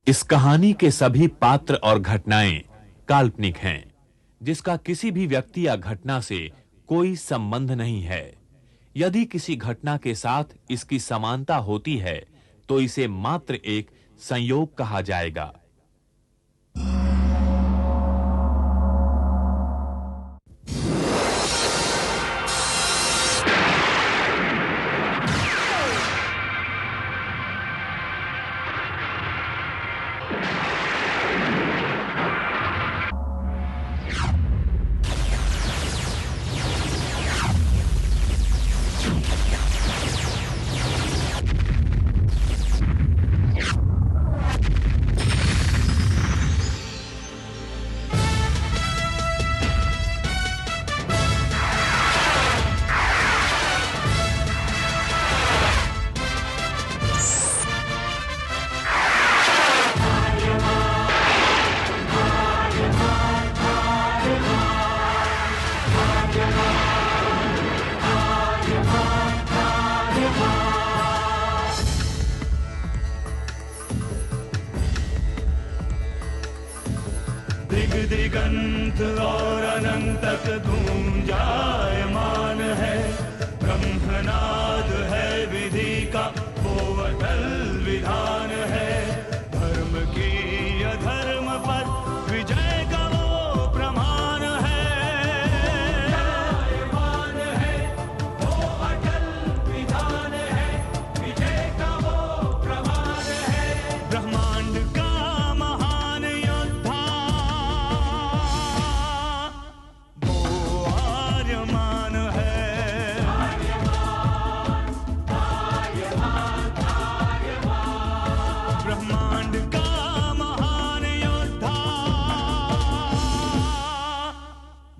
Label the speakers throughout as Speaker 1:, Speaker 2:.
Speaker 1: इस कहानी के सभी पात्र और घटनाएं काल्पनिक हैं, जिसका किसी भी व्यक्ति या घटना से कोई संबंध नहीं है। यदि किसी घटना के साथ इसकी समानता होती है, तो इसे मात्र एक संयोग कहा जाएगा।
Speaker 2: दिगंत और अनंत तक गूंजायमान है। ब्रह्मनाद है विधि का वो अटल विधान है। धर्म की अधर्म पर विजय का वो प्रमाण है। जायमान है वो अटल विधान है। विजय का वो प्रमाण है। ब्रह्मांड का महान योद्धा आर्यमान है। ब्रह्मांड का महान योद्धा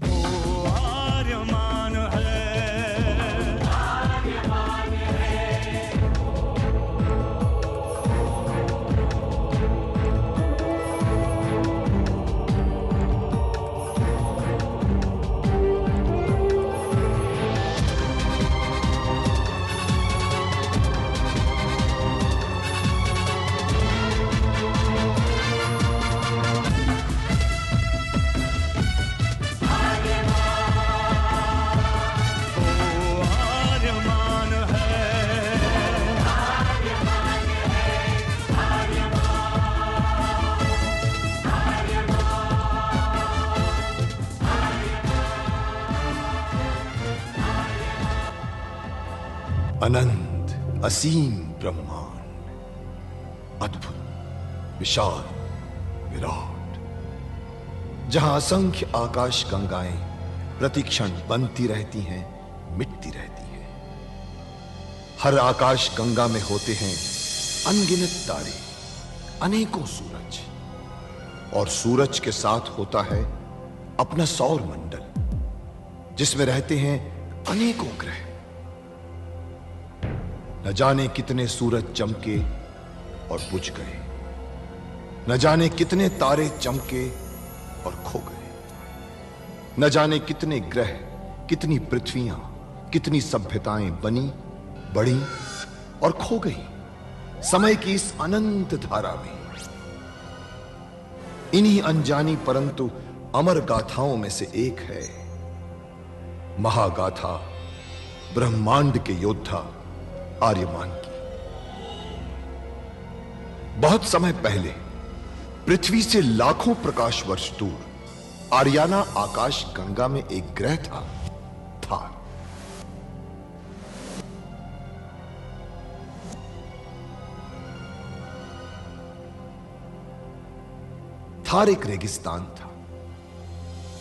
Speaker 2: वो आर्यमान है। आर्यमान है।
Speaker 3: अनंत असीम ब्रह्मांड, अद्भुत, विशाल, विराट, जहां असंख्य आकाश गंगाएं प्रतिक्षण बनती रहती हैं, मिटती रहती हैं। हर आकाश गंगा में होते हैं अनगिनत तारे, अनेकों सूरज, और सूरज के साथ होता है अपना सौर मंडल, जिसमें रहते हैं अनेकों ग्रह। न जाने कितने सूरज चमके और बुझ गए, न जाने कितने तारे चमके और खो गए, न जाने कितने ग्रह, कितनी पृथ्वियां, कितनी सभ्यताएं बनी, बढ़ी और खो गई समय की इस अनंत धारा में। इन्हीं अनजानी परंतु अमर गाथाओं में से एक है महागाथा ब्रह्मांड के योद्धा आर्यमान की। बहुत समय पहले पृथ्वी से लाखों प्रकाश वर्ष दूर आर्याना आकाश गंगा में एक ग्रह था, थार। थार एक रेगिस्तान था,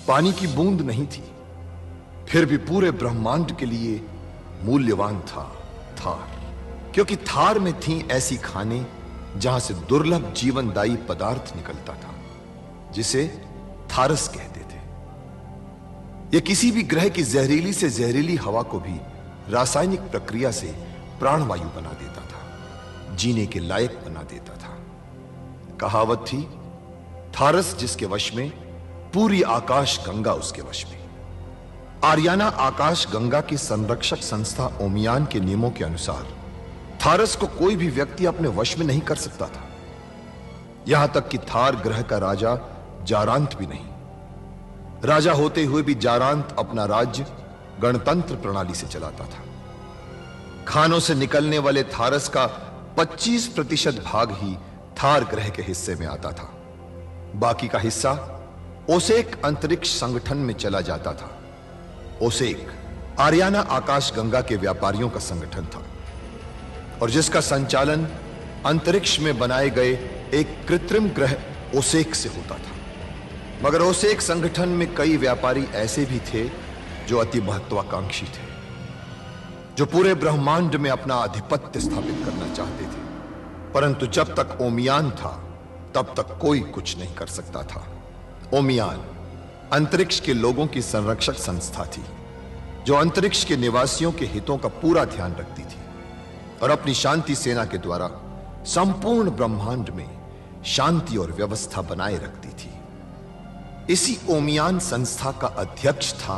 Speaker 3: पानी की बूंद नहीं थी, फिर भी पूरे ब्रह्मांड के लिए मूल्यवान था थार, क्योंकि थार में थी ऐसी खाने जहां से दुर्लभ जीवनदायी पदार्थ निकलता था, जिसे थारस कहते थे। यह किसी भी ग्रह की जहरीली से जहरीली हवा को भी रासायनिक प्रक्रिया से प्राणवायु बना देता था, जीने के लायक बना देता था। कहावत थी, थारस जिसके वश में, पूरी आकाश गंगा उसके वश में। आर्याना आकाश गंगा की संरक्षक संस्था ओमियान के नियमों के अनुसार थारस को कोई भी व्यक्ति अपने वश में नहीं कर सकता था। यहां तक कि थार ग्रह का राजा जारांत भी नहीं। राजा होते हुए भी जारांत अपना राज्य गणतंत्र प्रणाली से चलाता था। खानों से निकलने वाले थारस का 25% भाग ही थार ग्रह के हिस्से में आता था। बाकी का हिस्सा ओसेक अंतरिक्ष संगठन में चला जाता था। ओसेक आरियाना आकाश गंगा के व्यापारियों का संगठन था और जिसका संचालन अंतरिक्ष में बनाए गए एक कृत्रिम ग्रह ओसेक से होता था। मगर ओसेक संगठन में कई व्यापारी ऐसे भी थे जो अति महत्वाकांक्षी थे, जो पूरे ब्रह्मांड में अपना आधिपत्य स्थापित करना चाहते थे। परंतु जब तक ओमियान था तब तक कोई कुछ नहीं कर सकता था। ओमियान अंतरिक्ष के लोगों की संरक्षक संस्था थी, जो अंतरिक्ष के निवासियों के हितों का पूरा ध्यान रखती थी और अपनी शांति सेना के द्वारा संपूर्ण ब्रह्मांड में शांति और व्यवस्था बनाए रखती थी। इसी ओमियान संस्था का अध्यक्ष था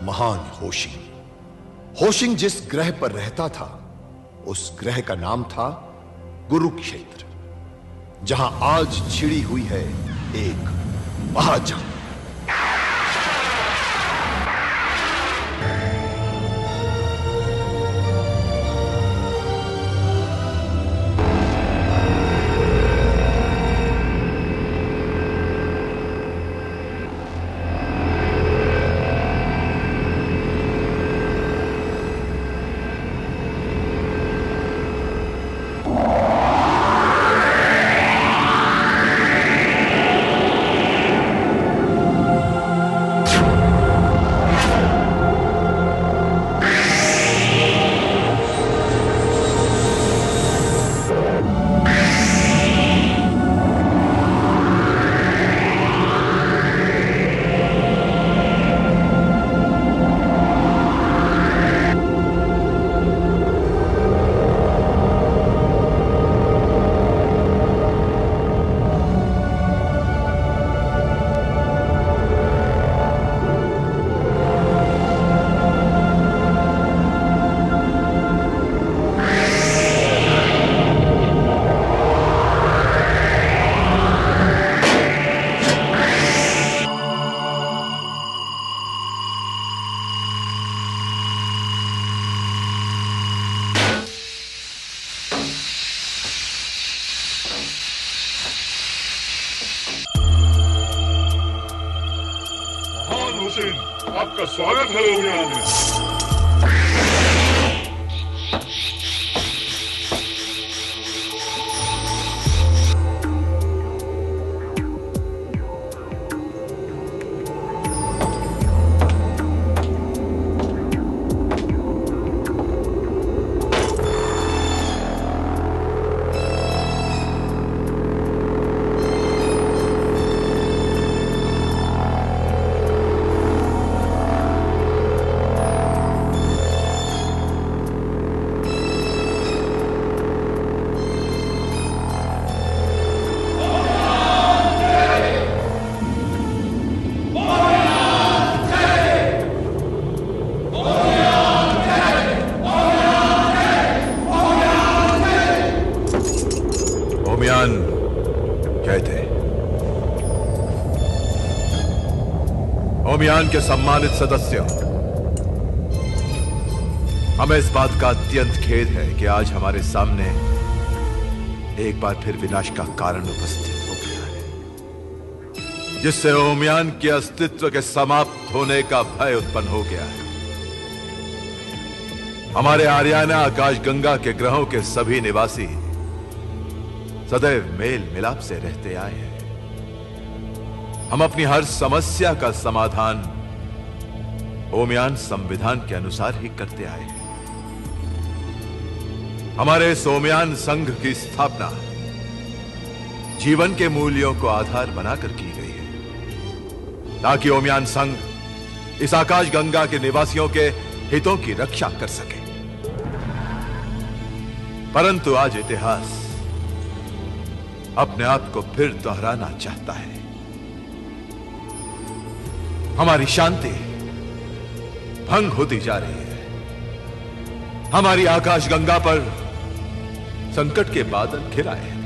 Speaker 3: महान होशिंग। होशिंग जिस ग्रह पर रहता था उस ग्रह का नाम था गुरुक्षेत्र, जहां आज छिड़ी हुई है एक महाजंग।
Speaker 4: आपका स्वागत है ओमियान में।
Speaker 5: ओमियान के सम्मानित सदस्यों, हमें इस बात का अत्यंत खेद है कि आज हमारे सामने एक बार फिर विनाश का कारण उपस्थित हो गया है, जिससे ओमियान के अस्तित्व के समाप्त होने का भय उत्पन्न हो गया है। हमारे आरियाना आकाश गंगा के ग्रहों के सभी निवासी सदैव मेल मिलाप से रहते आए हैं। हम अपनी हर समस्या का समाधान ओमियान संविधान के अनुसार ही करते आए हैं। हमारे इस ओमियान संघ की स्थापना जीवन के मूल्यों को आधार बनाकर की गई है, ताकि ओमियान संघ इस आकाश गंगा के निवासियों के हितों की रक्षा कर सके। परंतु आज इतिहास अपने आप को फिर दोहराना चाहता है। हमारी शांति भंग होती जा रही है। हमारी आकाश गंगा पर संकट के बादल घिर आए हैं।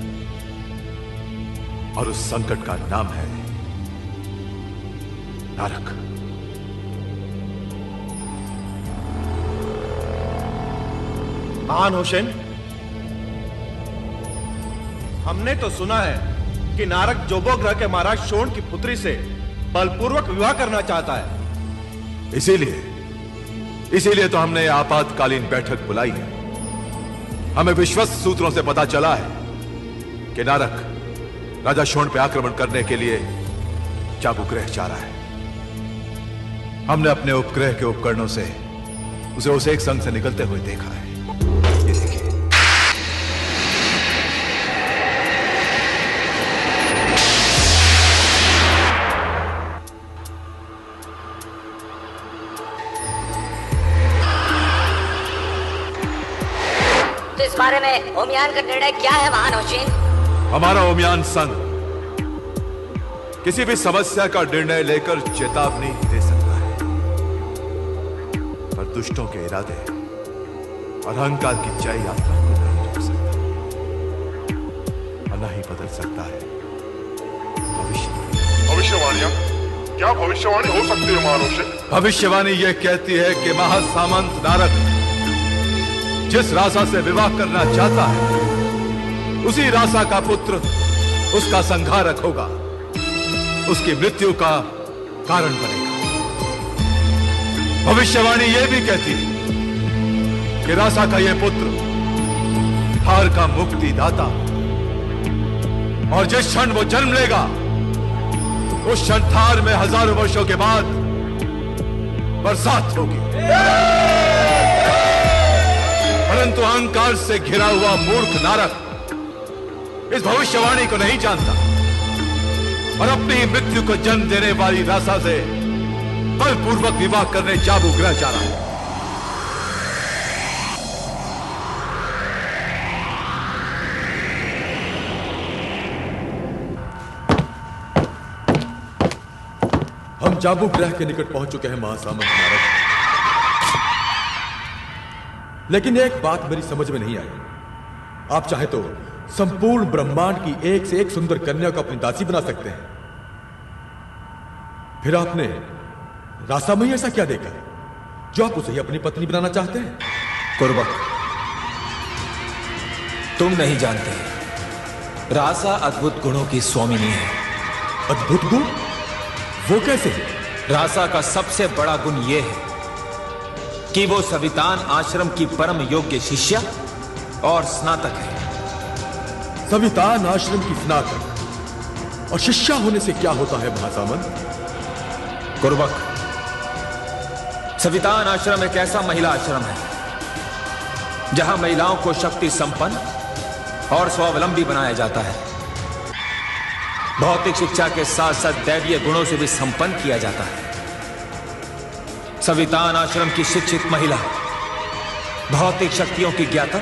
Speaker 5: और उस संकट का नाम है नरक।
Speaker 6: महान होशेन, हमने तो सुना है कि नारक जोबो ग्रह के महाराज शोण की पुत्री से बलपूर्वक विवाह करना चाहता है।
Speaker 5: इसीलिए तो हमने आपातकालीन बैठक बुलाई है। हमें विश्वस्त सूत्रों से पता चला है कि नारक राजा शोण पे आक्रमण करने के लिए जाबूग्रह जा रहा है। हमने अपने उपग्रह के उपकरणों से उसे उस एक संग से निकलते हुए देखा है। ये देखिए।
Speaker 7: तो इस बारे में ओमियान का निर्णय क्या है महान होशिन?
Speaker 5: हमारा ओमियान संघ किसी भी समस्या का निर्णय लेकर चेतावनी दे सकता है, पर दुष्टों के इरादे और अहंकार की जय यात्रा को नहीं रोक सकता और न ही बदल सकता है
Speaker 4: भविष्यवाणियां। क्या भविष्यवाणी हो सकती है महारोशन?
Speaker 5: भविष्यवाणी यह कहती है कि महासामंत नारक जिस रासा से विवाह करना चाहता है, उसी रासा का पुत्र उसका संहारक होगा, उसकी मृत्यु का कारण बनेगा। भविष्यवाणी यह भी कहती है कि रासा का यह पुत्र थार का मुक्तिदाता, और जिस क्षण वो जन्म लेगा उस क्षण थार में हजारों वर्षों के बाद बरसात होगी। परंतु अहंकार से घिरा हुआ मूर्ख नारक इस भविष्यवाणी को नहीं जानता और अपनी मृत्यु को जन्म देने वाली रासा से बलपूर्वक विवाह करने जाबूग्रह जा रहा है।
Speaker 8: हम जाबूग्रह के निकट पहुंच चुके हैं महासामंत नारद, लेकिन एक बात मेरी समझ में नहीं आई। आप चाहे तो संपूर्ण ब्रह्मांड की एक से एक सुंदर कन्या को अपनी दासी बना सकते हैं, फिर आपने रासा में ऐसा क्या देखा जो आप उसे ही अपनी पत्नी बनाना चाहते हैं?
Speaker 9: कुर्बक, तुम नहीं जानते, रासा अद्भुत गुणों की स्वामिनी है।
Speaker 8: अद्भुत गुण? वो कैसे?
Speaker 9: रासा का सबसे बड़ा गुण यह है कि वो सवितान आश्रम की परम योग्य शिष्या और स्नातक है।
Speaker 8: सवितान आश्रम की स्नातक और शिष्या होने से क्या होता है महासामंत?
Speaker 9: कुर्बक, सवितान आश्रम एक ऐसा महिला आश्रम है जहां महिलाओं को शक्ति संपन्न और स्वावलंबी बनाया जाता है। भौतिक शिक्षा के साथ साथ दैवीय गुणों से भी संपन्न किया जाता है। सवितान आश्रम की शिक्षित महिला भौतिक शक्तियों की ज्ञाता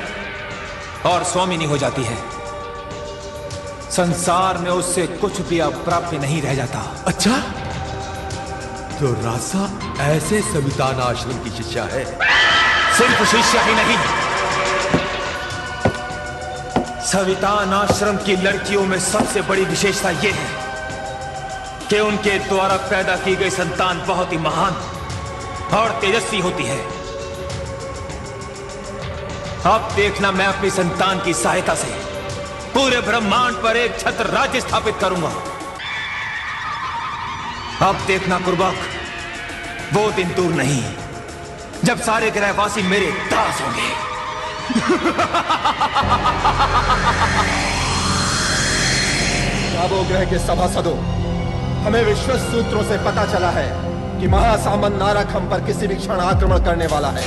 Speaker 9: और स्वामिनी हो जाती है। संसार में उससे कुछ भी अप्राप्य नहीं रह जाता।
Speaker 8: अच्छा, तो रासा ऐसे सवितान आश्रम की शिष्या है?
Speaker 9: सिर्फ शिष्या ही नहीं, सवितान आश्रम की लड़कियों में सबसे बड़ी विशेषता यह है कि उनके द्वारा पैदा की गई संतान बहुत ही महान और तेजस्वी होती है। अब देखना, मैं अपनी संतान की सहायता से पूरे ब्रह्मांड पर एक छत्र राज्य स्थापित करूंगा। अब देखना कुर्बक, वो दिन दूर नहीं जब सारे ग्रहवासी मेरे दास होंगे।
Speaker 6: जाबूग्रह के सभासदों, हमें विश्वस्त सूत्रों से पता चला है कि महासामंत नारक हम पर किसी भी क्षण आक्रमण करने वाला है।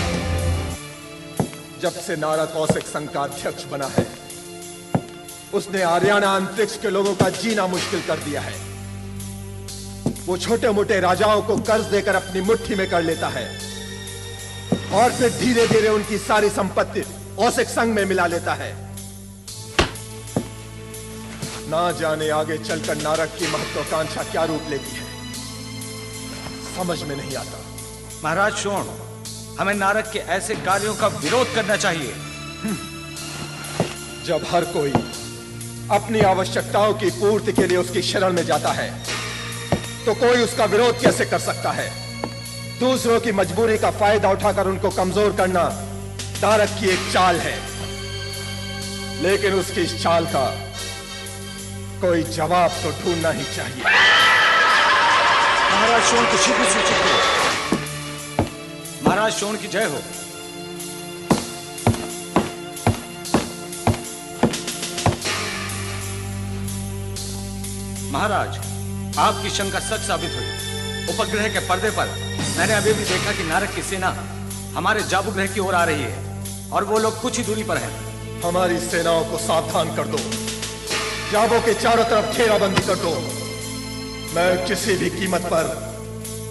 Speaker 6: जब से नारक कौशिक संघ का अध्यक्ष बना है, उसने आर्याना अंतरिक्ष के लोगों का जीना मुश्किल कर दिया है। वो छोटे मोटे राजाओं को कर्ज देकर अपनी मुट्ठी में कर लेता है और फिर धीरे धीरे उनकी सारी संपत्ति कौशिक संघ में मिला लेता है। ना जाने आगे चलकर नारक की महत्वाकांक्षा क्या रूप लेती है, समझ में नहीं आता।
Speaker 10: महाराज शोण, हमें नारक के ऐसे कार्यों का विरोध करना चाहिए।
Speaker 6: जब हर कोई अपनी आवश्यकताओं की पूर्ति के लिए उसकी शरण में जाता है तो कोई उसका विरोध कैसे कर सकता है? दूसरों की मजबूरी का फायदा उठाकर उनको कमजोर करना नारद की एक चाल है, लेकिन उसकी इस चाल का कोई जवाब तो ढूंढना ही चाहिए।
Speaker 10: महाराज शोण को शीघ्र सूचित करो। महाराज शोण की जय हो। महाराज, आपकी शंका सच साबित हुई। उपग्रह के पर्दे पर मैंने अभी भी देखा कि नारद की सेना हमारे जाबू ग्रह की ओर आ रही है और वो लोग कुछ ही दूरी पर हैं।
Speaker 6: हमारी सेनाओं को सावधान कर दो, जाबो के चारों तरफ घेराबंदी कर दो। मैं किसी भी कीमत पर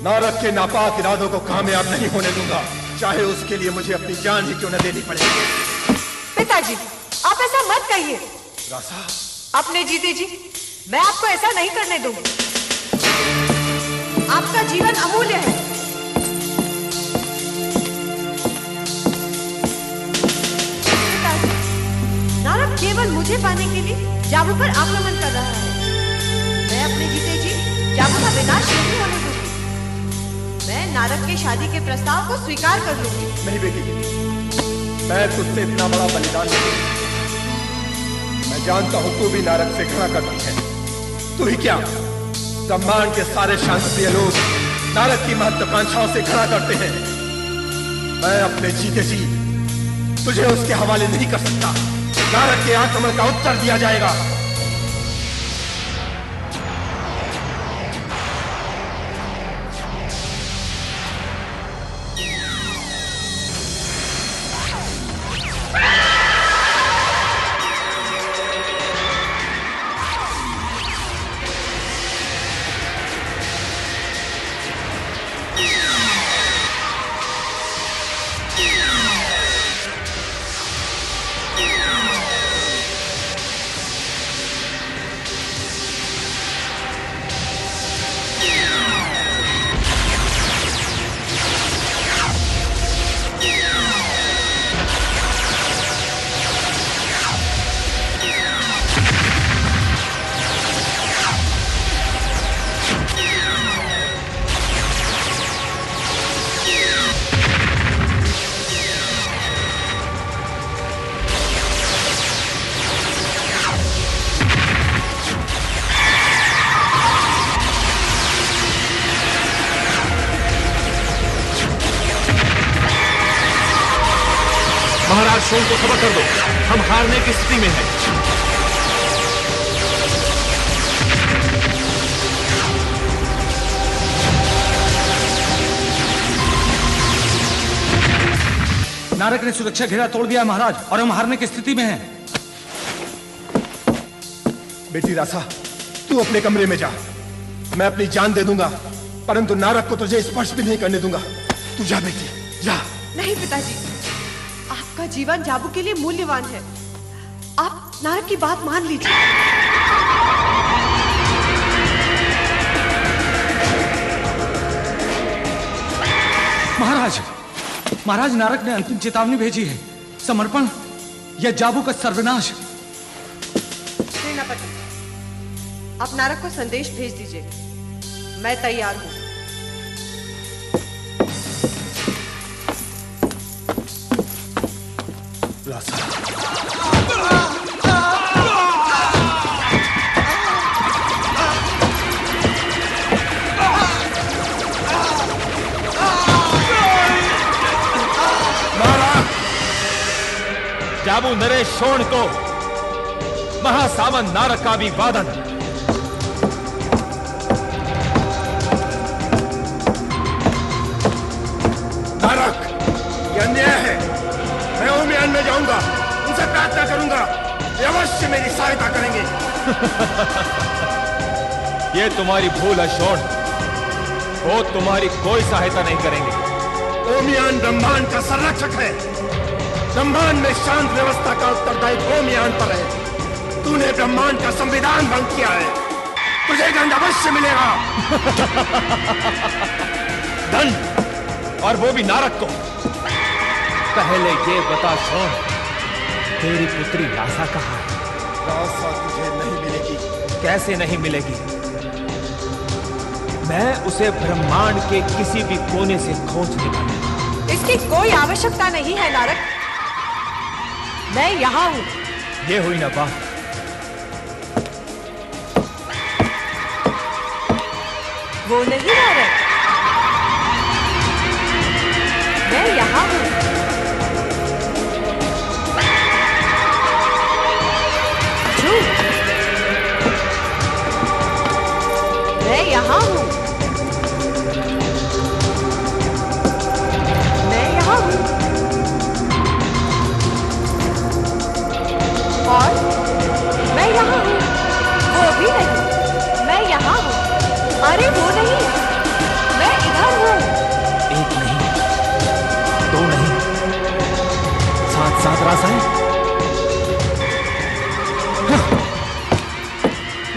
Speaker 6: नारद के नापाक इरादों को कामयाब नहीं होने दूंगा, चाहे उसके लिए मुझे अपनी जान ही क्यों न देनी पड़े।
Speaker 11: पिताजी, आप ऐसा मत कहिए।
Speaker 6: रासा,
Speaker 11: अपने जीते जी मैं आपको ऐसा नहीं करने दूंगी। आपका जीवन अमूल्य है। पिताजी, नारद केवल मुझे पाने के लिए जाबू पर आक्रमण कर रहा है। मैं अपने जीते जी जाबू का विनाश नहीं होने दूंगी। मैं नारद के शादी के प्रस्ताव को स्वीकार कर लूंगी।
Speaker 6: नहीं बेटी, मैं तुझसे इतना बड़ा बलिदान नहीं। मैं जानता हूं तू भी नारद से घृणा करती है। तू ही क्या, ब्रह्मांड के सारे शांतिप्रिय लोग नारद की महत्वाकांक्षाओं से घृणा करते हैं। मैं अपने जीते जी तुझे उसके हवाले नहीं कर सकता। नारद के आक्रमण का उत्तर दिया जाएगा।
Speaker 1: महाराज शोण को खबर कर दो, हम हारने की स्थिति में हैं।
Speaker 10: नारद ने सुरक्षा घेरा तोड़ दिया महाराज, और हम हारने की स्थिति में हैं।
Speaker 6: बेटी रासा, तू अपने कमरे में जा। मैं अपनी जान दे दूंगा, परंतु नारद को तुझे स्पर्श भी नहीं करने दूंगा। तू जा बेटी, जा।
Speaker 11: नहीं पिताजी, आपका जीवन जाबू के लिए मूल्यवान है। आप नारद की बात मान लीजिए।
Speaker 10: महाराज, महाराज, नारद ने अंतिम चेतावनी भेजी है। समर्पण या जाबू का सर्वनाश।
Speaker 11: सेनापति, आप नारद को संदेश भेज दीजिए। मैं तैयार हूं।
Speaker 1: जाबू नरेश शोण को महासामंत नारद का अभिवादन।
Speaker 6: नारद, ये अन्याय है। मैं ओमियान में जाऊंगा, उनसे प्रार्थना करूंगा, ये अवश्य मेरी सहायता करेंगे।
Speaker 1: ये तुम्हारी भूल है शोण, वो तुम्हारी कोई सहायता नहीं करेंगे।
Speaker 6: ओमियान ब्रह्मांड का संरक्षक है। ब्रह्मांड में शांत व्यवस्था का उत्तरदायित्व ओमियान पर है। तूने ब्रह्मांड का संविधान भंग किया है, तुझे दंड अवश्य मिलेगा।
Speaker 1: दंड, और वो भी नारद को। पहले ये बता शोण, तेरी पुत्री रासा कहाँ है?
Speaker 6: रासा तुझे नहीं मिलेगी।
Speaker 9: कैसे नहीं मिलेगी? मैं उसे ब्रह्मांड के किसी भी कोने से खोज निकालूंगा।
Speaker 11: इसकी कोई आवश्यकता नहीं है नारद, मैं यहाँ हूँ।
Speaker 9: ये हुई ना बात।
Speaker 11: वो नहीं नारद, मैं यहाँ हूँ। मैं यहाँ हूँ। मैं यहाँ हूँ। और मैं यहाँ हूँ। वो भी नहीं, मैं यहाँ हूँ। अरे वो नहीं, मैं इधर हूँ।
Speaker 9: एक नहीं, दो नहीं, साथ साथ रासाएं।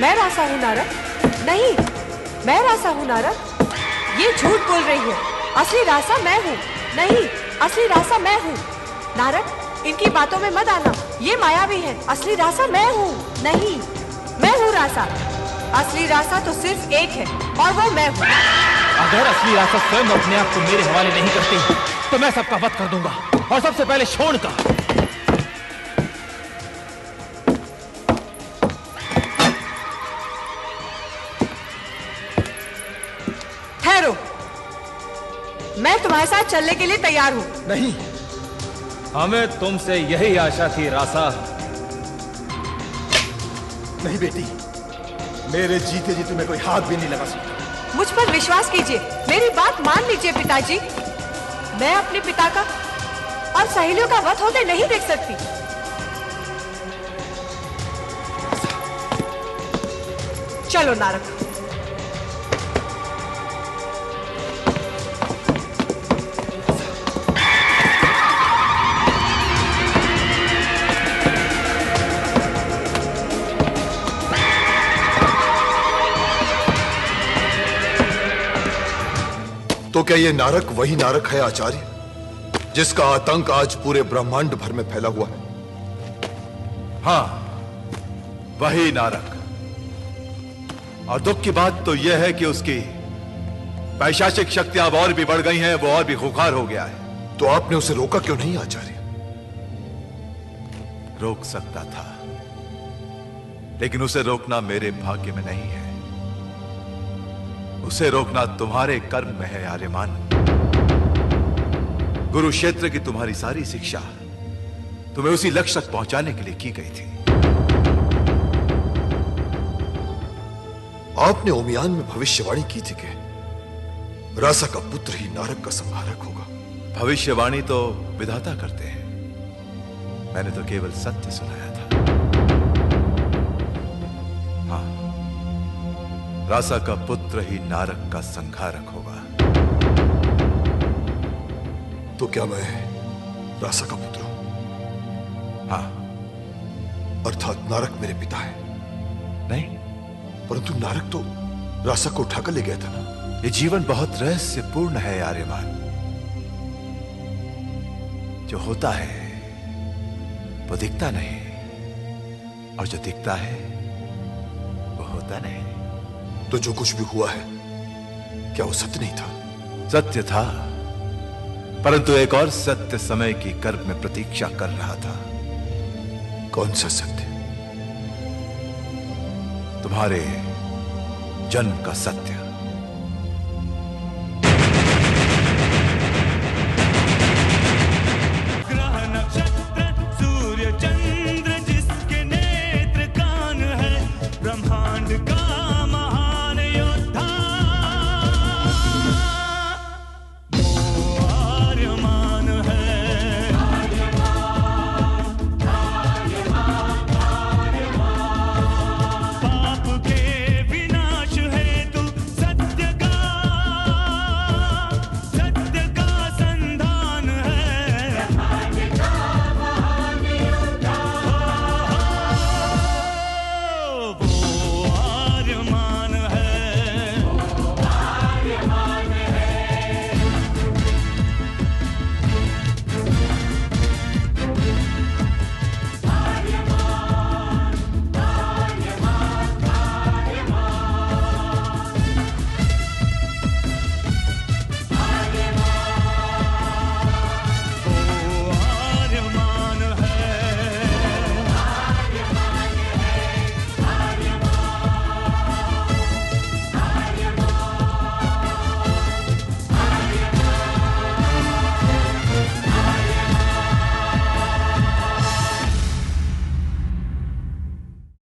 Speaker 11: मैं रासा हूँ नारद? नहीं, मैं रासा हूँ नारद? ये झूठ बोल रही है। असली रासा मैं हूँ। नहीं, असली रासा मैं हूँ। नारद, इनकी बातों में मत आना, ये मायावी है। असली रासा मैं हूँ। नहीं, मैं हूँ रासा। असली रासा तो सिर्फ एक है और वो मैं हूँ।
Speaker 9: अगर असली रासा स्वयं अपने आप को मेरे हवाले नहीं करती तो मैं सबका वध कर दूंगा, और सबसे पहले शोण का।
Speaker 11: ठहरो, मैं तुम्हारे साथ चलने के लिए तैयार हूँ।
Speaker 6: नहीं,
Speaker 9: हमें तुमसे यही आशा थी रासा।
Speaker 6: नहीं बेटी, मेरे जीते जी तुम्हें कोई हाथ भी नहीं लगा सकता।
Speaker 11: मुझ पर विश्वास कीजिए, मेरी बात मान लीजिए पिताजी। मैं अपने पिता का और सहेलियों का वध होते नहीं देख सकती। चलो नारद।
Speaker 3: तो क्या ये नारक वही नारक है आचार्य, जिसका आतंक आज पूरे ब्रह्मांड भर में फैला हुआ है?
Speaker 5: हां, वही नारक। और दुख की बात तो यह है कि उसकी पैशाचिक शक्तियां और भी बढ़ गई हैं, वो और भी खुखार हो गया है।
Speaker 3: तो आपने उसे रोका क्यों नहीं आचार्य?
Speaker 5: रोक सकता था, लेकिन उसे रोकना मेरे भाग्य में नहीं है। उसे रोकना तुम्हारे कर्म में है आर्यमान। कुरुक्षेत्र की तुम्हारी सारी शिक्षा तुम्हें उसी लक्ष्य तक पहुंचाने के लिए की गई थी।
Speaker 3: आपने ओमियान में भविष्यवाणी की थी कि रासा का पुत्र ही नारक का संहारक होगा।
Speaker 5: भविष्यवाणी तो विधाता करते हैं, मैंने तो केवल सत्य सुनाया था। हाँ, रासा का पुत्र ही नारक का संहारक होगा।
Speaker 3: तो क्या मैं रासा का पुत्र हूं?
Speaker 5: हाँ।
Speaker 3: अर्थात नारक मेरे पिता है?
Speaker 5: नहीं,
Speaker 3: परंतु नारक तो रासा को उठाकर ले गया था ना।
Speaker 5: ये जीवन बहुत रहस्यपूर्ण है आर्यमान। जो होता है वो दिखता नहीं, और जो दिखता है वो होता नहीं।
Speaker 3: तो जो कुछ भी हुआ है, क्या वो सत्य नहीं था?
Speaker 5: सत्य था, परंतु एक और सत्य समय की गर्भ में प्रतीक्षा कर रहा था।
Speaker 3: कौन सा सत्य?
Speaker 5: तुम्हारे जन्म का सत्य।
Speaker 2: ग्रह नक्षत्र सूर्य चंद्र जिसके नेत्र कान है, ब्रह्मांड का